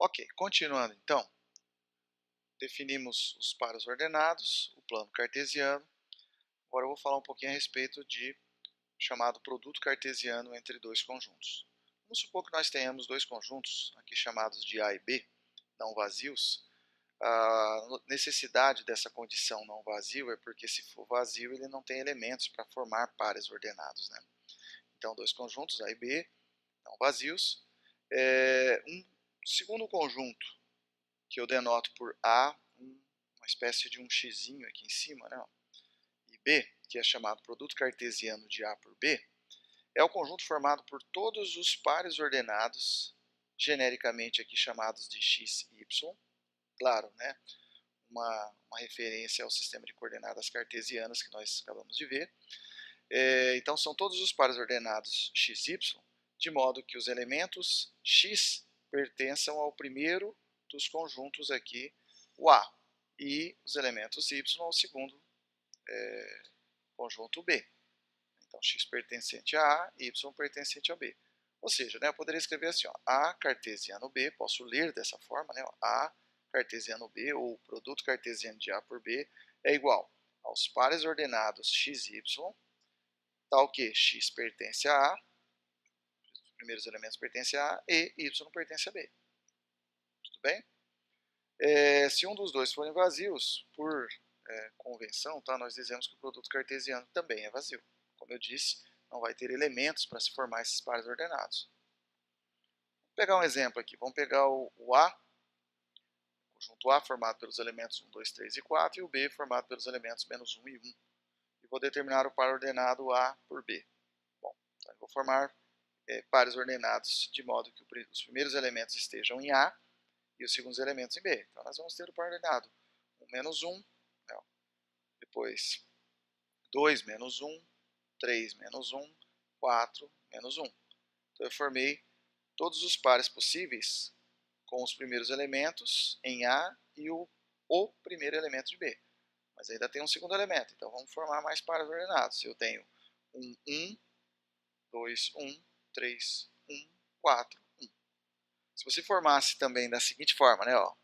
Ok, continuando então, definimos os pares ordenados, o plano cartesiano. Agora eu vou falar um pouquinho a respeito de chamado produto cartesiano entre dois conjuntos. Vamos supor que nós tenhamos dois conjuntos, aqui chamados de A e B, não vazios. A necessidade dessa condição não vazio é porque se for vazio ele não tem elementos para formar pares ordenados, né? Então dois conjuntos, A e B, não vazios. Um segundo conjunto, que eu denoto por A, uma espécie de um xizinho aqui em cima, né? E B, que é chamado produto cartesiano de A por B, é o conjunto formado por todos os pares ordenados, genericamente aqui chamados de x e y, claro, né? Uma referência ao sistema de coordenadas cartesianas que nós acabamos de ver. Então são todos os pares ordenados x e y, de modo que os elementos x pertençam ao primeiro dos conjuntos aqui, o A, e os elementos y ao segundo conjunto B. Então x pertencente a A e y pertencente a B. Ou seja, né, eu poderia escrever assim, ó, A cartesiano B, posso ler dessa forma, né, ó, A cartesiano B, ou produto cartesiano de A por B, é igual aos pares ordenados x e y, tal que x pertence a A, os primeiros elementos pertencem a A, e y pertence a B. Tudo bem? Se um dos dois forem vazios, por convenção, tá, nós dizemos que o produto cartesiano também é vazio. Como eu disse, não vai ter elementos para se formar esses pares ordenados. Vou pegar um exemplo aqui. Vamos pegar o A, o conjunto A formado pelos elementos 1, 2, 3 e 4, e o B formado pelos elementos menos 1 e 1. E vou determinar o par ordenado A por B. Bom, então eu vou formar pares ordenados de modo que os primeiros elementos estejam em A e os segundos elementos em B. Então nós vamos ter o par ordenado 1 menos 1, né, depois 2 menos 1, 3 menos 1, 4 menos 1. Então eu formei todos os pares possíveis com os primeiros elementos em A e o primeiro elemento de B. Mas ainda tem um segundo elemento, então vamos formar mais pares ordenados. Eu tenho 1, 1, 2, 1, 3, 1, 4, 1. Se você formasse também da seguinte forma, né, ó,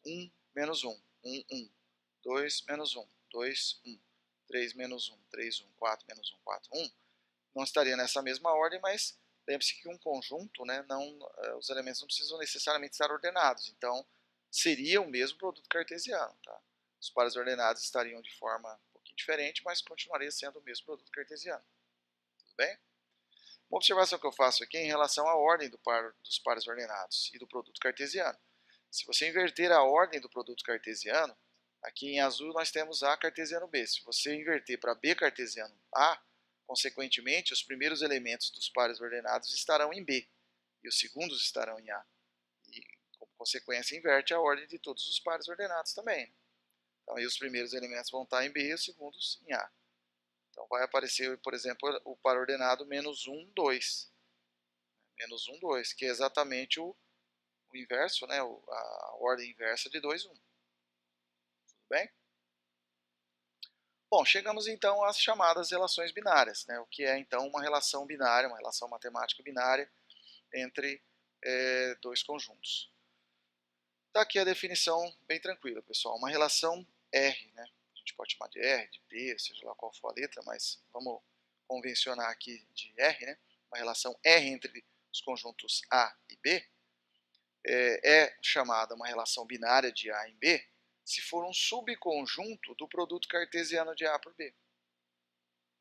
1 menos 1, 1, 1, 2 menos 1, 2, 1, 3 menos 1, 3, 1, 4 menos 1, 4, 1, não estaria nessa mesma ordem, mas lembre-se que um conjunto, né, os elementos não precisam necessariamente estar ordenados, então seria o mesmo produto cartesiano. Tá? Os pares ordenados estariam de forma um pouquinho diferente, mas continuaria sendo o mesmo produto cartesiano. Tudo bem? Uma observação que eu faço aqui é em relação à ordem dos pares ordenados e do produto cartesiano. Se você inverter a ordem do produto cartesiano, aqui em azul nós temos A cartesiano B. Se você inverter para B cartesiano A, consequentemente, os primeiros elementos dos pares ordenados estarão em B e os segundos estarão em A. E, como consequência, inverte a ordem de todos os pares ordenados também. Então, aí os primeiros elementos vão estar em B e os segundos em A. Então, vai aparecer, por exemplo, o par ordenado menos 1, 2. Menos 1, 2, que é exatamente o inverso, né? A ordem inversa de 2, 1. Tudo bem? Bom, chegamos então às chamadas relações binárias, né? O que é então uma relação binária, uma relação matemática binária entre dois conjuntos. Está aqui a definição bem tranquila, pessoal. Uma relação R, né? A gente pode chamar de R, de P, seja lá qual for a letra, mas vamos convencionar aqui de R, né? Uma relação R entre os conjuntos A e B é chamada uma relação binária de A em B se for um subconjunto do produto cartesiano de A por B.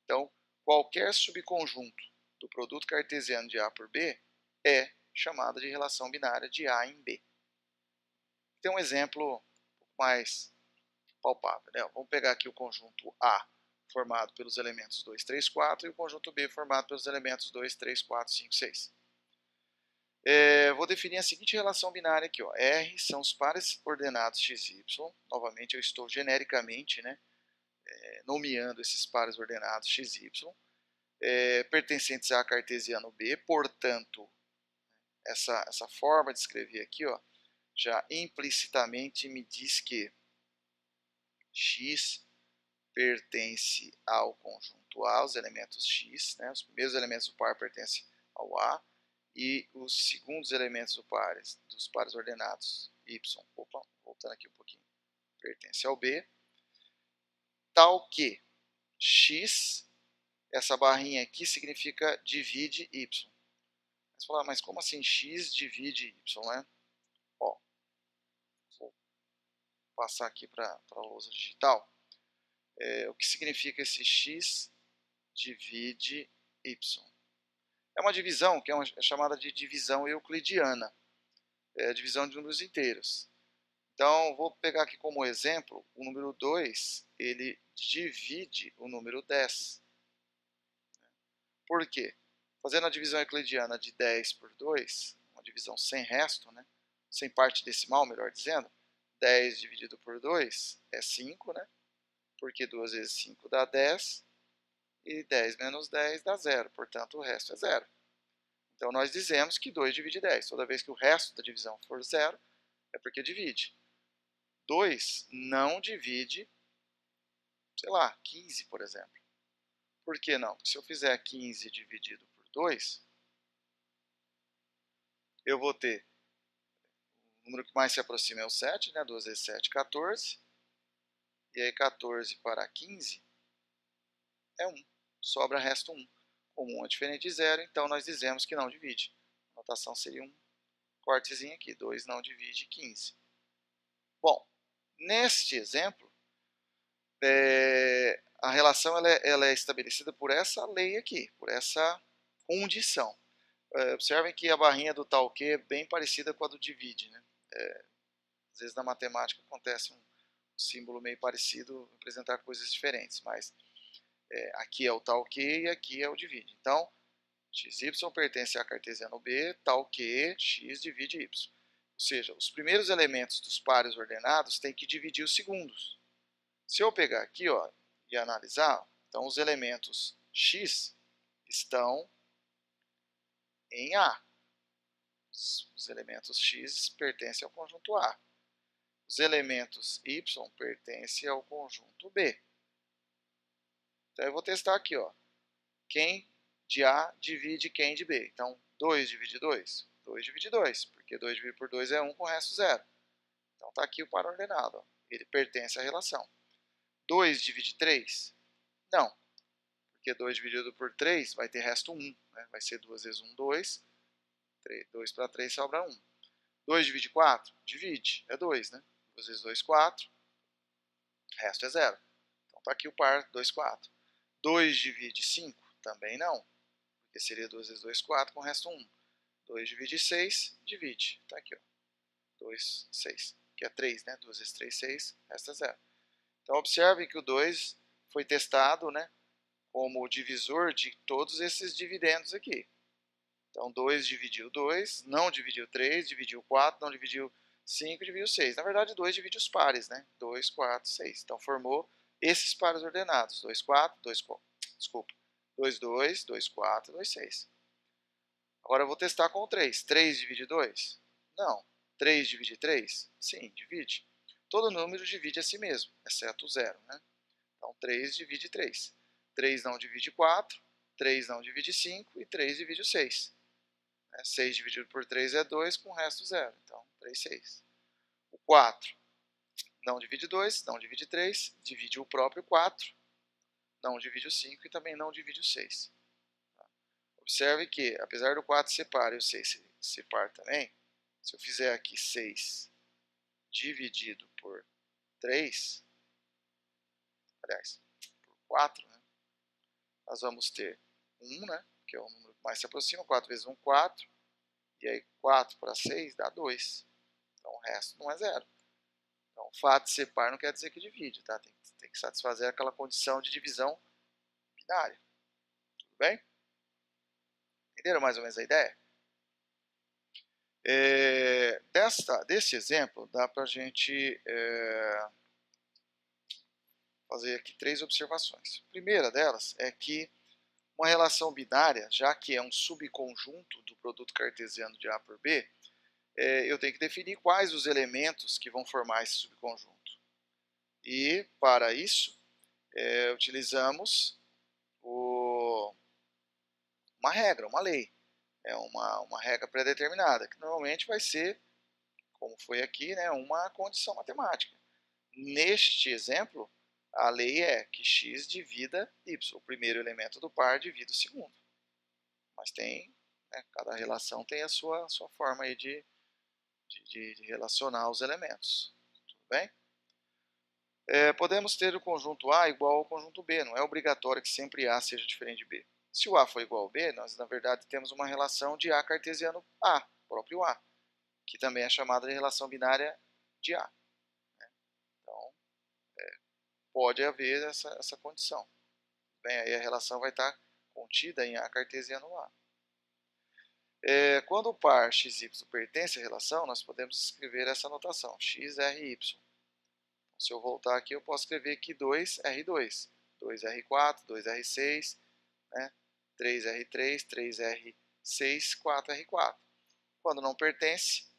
Então, qualquer subconjunto do produto cartesiano de A por B é chamada de relação binária de A em B. Tem um exemplo um pouco mais palpável, né? Vamos pegar aqui o conjunto A formado pelos elementos 2, 3, 4 e o conjunto B formado pelos elementos 2, 3, 4, 5, 6. Vou definir a seguinte relação binária aqui, ó. R são os pares ordenados x e y. Novamente eu estou genericamente, né, nomeando esses pares ordenados x e y, pertencentes a cartesiano B. Portanto, essa forma de escrever aqui, ó, já implicitamente me diz que x pertence ao conjunto A, os elementos x, né, os primeiros elementos do par pertencem ao A, e os segundos elementos dos pares ordenados y, opa, voltando aqui um pouquinho, pertence ao B, tal que x, essa barrinha aqui significa divide y. Você fala, mas como assim x divide y, né? Ó, vou passar aqui para a lousa digital. O que significa esse x divide y? É uma divisão que é chamada de divisão euclidiana, divisão de números inteiros. Então, vou pegar aqui como exemplo, o número 2, ele divide o número 10. Por quê? Fazendo a divisão euclidiana de 10 por 2, uma divisão sem resto, né? Sem parte decimal, melhor dizendo, 10 dividido por 2 é 5, né? Porque 2 vezes 5 dá 10, e 10 menos 10 dá 0, portanto o resto é 0. Então nós dizemos que 2 divide 10. Toda vez que o resto da divisão for 0, é porque divide. 2 não divide, sei lá, 15, por exemplo. Por que não? Porque se eu fizer 15 dividido por 2, eu vou ter o número que mais se aproxima é o 7, né? 2 vezes 7, 14. E aí 14 para 15 é 1. Sobra resto 1. Como 1 é diferente de 0, então nós dizemos que não divide. A notação seria um cortezinho aqui. 2 não divide 15. Bom, neste exemplo, a relação ela é estabelecida por essa lei aqui, por essa condição. Observem que a barrinha do tal que é bem parecida com a do divide, né? Às vezes na matemática acontece um símbolo meio parecido, representar coisas diferentes, mas aqui é o tal que e aqui é o divide. Então, xy pertence a cartesiano B, tal que x divide y. Ou seja, os primeiros elementos dos pares ordenados têm que dividir os segundos. Se eu pegar aqui e analisar, então os elementos x estão em A. Os elementos x pertencem ao conjunto A. Os elementos y pertencem ao conjunto B. Então eu vou testar aqui, quem de A divide quem de B. Então 2 divide 2, 2 divide 2, porque 2 dividido por 2 é 1 com o resto 0. Então está aqui o par ordenado, ele pertence à relação. 2 divide 3? Não, porque 2 dividido por 3 vai ter resto 1, né? Vai ser 2 vezes 1, 2, 2 para 3 sobra 1. 2 divide 4? Divide, é 2, né? 2 vezes 2, 4, resto é 0. Então está aqui o par 2, 4. 2 divide 5? Também não, porque seria 2 vezes 2, 4 com o resto 1. 2 divide 6, divide, está aqui, 2, 6, que é 3, né? 2 vezes 3, 6, resta 0. Então observe que o 2 foi testado, né, como divisor de todos esses dividendos aqui. Então 2 dividiu 2, não dividiu 3, dividiu 4, não dividiu 5, dividiu 6. Na verdade 2 divide os pares, né? 2, 4, 6. Então formou esses pares ordenados. 2, 4, 2, desculpa. 2, 2, 2, 4, 2, 6. Agora eu vou testar com o 3. 3 divide 2? Não. 3 divide 3? Sim, divide. Todo número divide a si mesmo, exceto o 0, né? Então 3 divide 3. 3 não divide 4, 3 não divide 5 e 3 divide o 6. 6 dividido por 3 é 2, com o resto 0. Então 3, 6. O 4 não divide 2, não divide 3, divide o próprio 4, não divide o 5 e também não divide o 6. Observe que, apesar do 4 ser par e o 6 ser par também, se eu fizer aqui 6 dividido por 3, aliás, por 4, né, nós vamos ter 1, né, que é o número que mais se aproxima, 4 vezes 1, 4, e aí 4 para 6 dá 2. Então o resto não é 0. Então o fato de ser par não quer dizer que divide, tá? Tem que satisfazer aquela condição de divisão binária. Tudo bem? Entenderam mais ou menos a ideia? Desse exemplo, dá para a gente fazer aqui 3 observações. A primeira delas é que uma relação binária, já que é um subconjunto do produto cartesiano de A por B, eu tenho que definir quais os elementos que vão formar esse subconjunto. E, para isso, utilizamos uma regra, uma lei. é uma regra pré-determinada, que normalmente vai ser, como foi aqui, né, uma condição matemática. Neste exemplo, a lei é que x divida y, o primeiro elemento do par divide o segundo. Mas tem, né, cada relação tem a sua forma aí de relacionar os elementos. Tudo bem? Podemos ter o conjunto A igual ao conjunto B, não é obrigatório que sempre A seja diferente de B. Se o A for igual ao B, nós na verdade temos uma relação de A cartesiano A, próprio A, que também é chamada de relação binária de A. Então, pode haver essa condição. Bem, aí a relação vai estar contida em A cartesiano A. Quando o par xy pertence à relação, nós podemos escrever essa notação, xry. Se eu voltar aqui, eu posso escrever aqui 2R2, 2R4, 2R6, né? 3R3, 3R6, 4R4. Quando não pertence,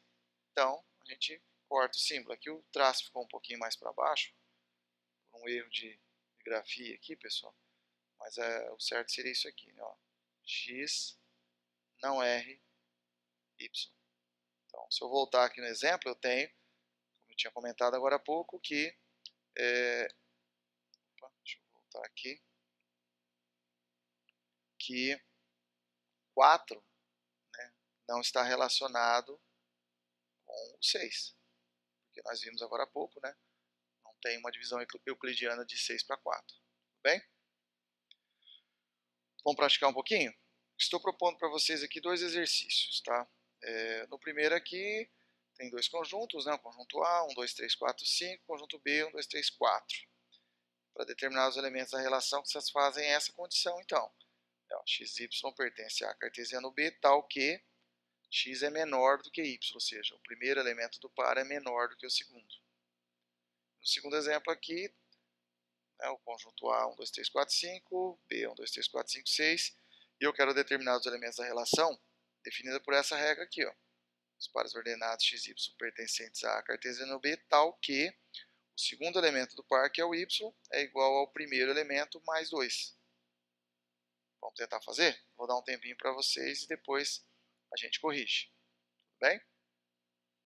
então a gente corta o símbolo. Aqui o traço ficou um pouquinho mais para baixo, por um erro de grafia aqui, pessoal. Mas o certo seria isso aqui, né? Ó. X não R, Y. Então, se eu voltar aqui no exemplo, eu tenho, como eu tinha comentado agora há pouco, que... deixa eu voltar aqui. Que 4, né, não está relacionado com o 6. Porque nós vimos agora há pouco, né? Não tem uma divisão euclidiana de 6 para 4. Tudo bem? Vamos praticar um pouquinho? Estou propondo para vocês aqui 2 exercícios, tá? No primeiro aqui, tem 2 conjuntos, né? O conjunto A, 1, 2, 3, 4, 5. Conjunto B, 1, 2, 3, 4. Para determinar os elementos da relação que satisfazem essa condição, então. xy pertence a cartesiano B, tal que x é menor do que y, ou seja, o primeiro elemento do par é menor do que o segundo. No segundo exemplo aqui, né, o conjunto A, 1, 2, 3, 4, 5, B, 1, 2, 3, 4, 5, 6, e eu quero determinar os elementos da relação, definida por essa regra aqui, ó. Os pares ordenados x e y pertencentes a cartesiano B, tal que o segundo elemento do par, que é o y, é igual ao primeiro elemento mais 2. Vamos tentar fazer? Vou dar um tempinho para vocês e depois a gente corrige. Tudo bem?